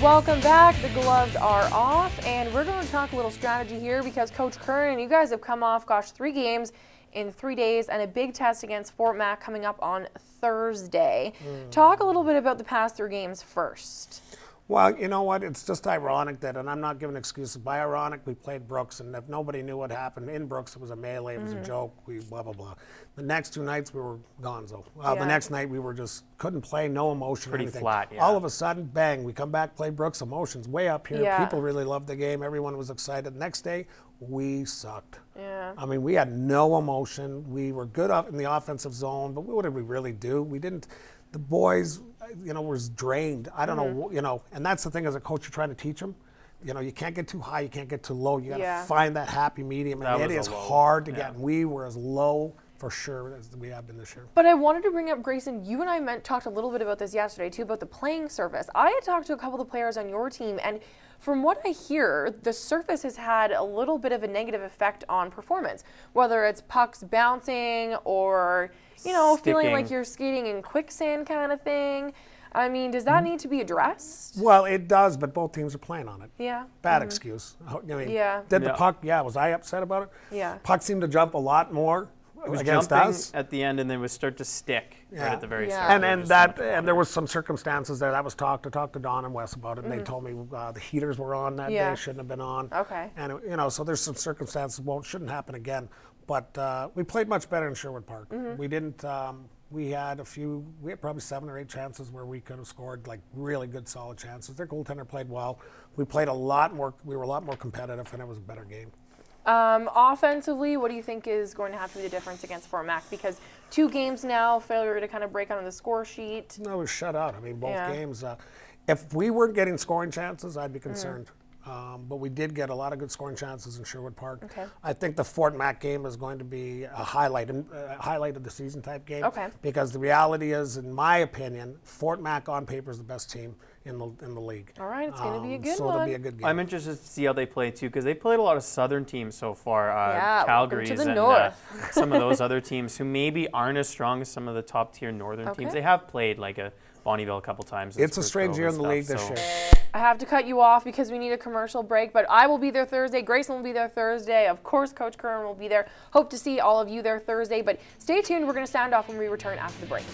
Welcome back. The gloves are off, and we're going to talk a little strategy here because Coach Curran, you guys have come off, 3 games in 3 days and a big test against Fort Mac coming up on Thursday. Talk a little bit about the past 3 games first. Well, you know what? It's just ironic that, and I'm not giving excuses, by ironic, we played Brooks, and if nobody knew what happened in Brooks, it was a melee, it was a joke, we blah, blah, blah. The next 2 nights, we were gonzo. The next night, we were just, couldn't play, no emotion, Pretty anything. flat, yeah. All of a sudden, bang, we come back, play Brooks, emotions way up here. Yeah. People really loved the game. Everyone was excited. Next day, we sucked. Yeah. I mean, we had no emotion. We were good up in the offensive zone, but what did we really do? We didn't. The boys, was drained. I don't know, and that's the thing as a coach, you're trying to teach them. You can't get too high, you can't get too low. You got to find that happy medium, and it is hard to get. And we were as low for sure as we have been this year. But I wanted to bring up, Grayson, you and I talked a little bit about this yesterday too, about the playing surface. I had talked to a couple of the players on your team, and from what I hear, the surface has had a little bit of a negative effect on performance, whether it's pucks bouncing or, feeling like you're skating in quicksand kind of thing. I mean, does that need to be addressed? Well, it does, but both teams are playing on it. Yeah. Bad excuse. Did the puck, was I upset about it? Yeah. Puck seemed to jump a lot more against us at the end, and then would start to stick right at the very start. And there was some circumstances there that was talked. I talked to Don and Wes about it, and they told me the heaters were on that day, shouldn't have been on. Okay. And so there's some circumstances shouldn't happen again. But we played much better in Sherwood Park. We didn't. We had probably 7 or 8 chances where we could have scored, like really good, solid chances. Their goaltender played well. We played a lot more. We were a lot more competitive, and it was a better game. Offensively, what do you think is going to have to be the difference against Fort Mac? Because 2 games now, failure to kind of break onto the score sheet. No, we was shut out. I mean, both games. If we weren't getting scoring chances, I'd be concerned. But we did get a lot of good scoring chances in Sherwood Park. Okay. I think the Fort Mac game is going to be a highlight of the season type game. Okay. Because the reality is, in my opinion, Fort Mac on paper is the best team in the league. All right, it's going to be a good so one. it'll be a good game. I'm interested to see how they play too, because they played a lot of Southern teams so far. Calgary's welcome to the and north. some of those other teams who maybe aren't as strong as some of the top tier Northern teams. They have played like a Bonnyville a couple times. It's a strange year in the league this year. I have to cut you off because we need a commercial break, but I will be there Thursday. Grayson will be there Thursday. Of course, Coach Curran will be there. Hope to see all of you there Thursday, but stay tuned. We're going to sound off when we return after the break.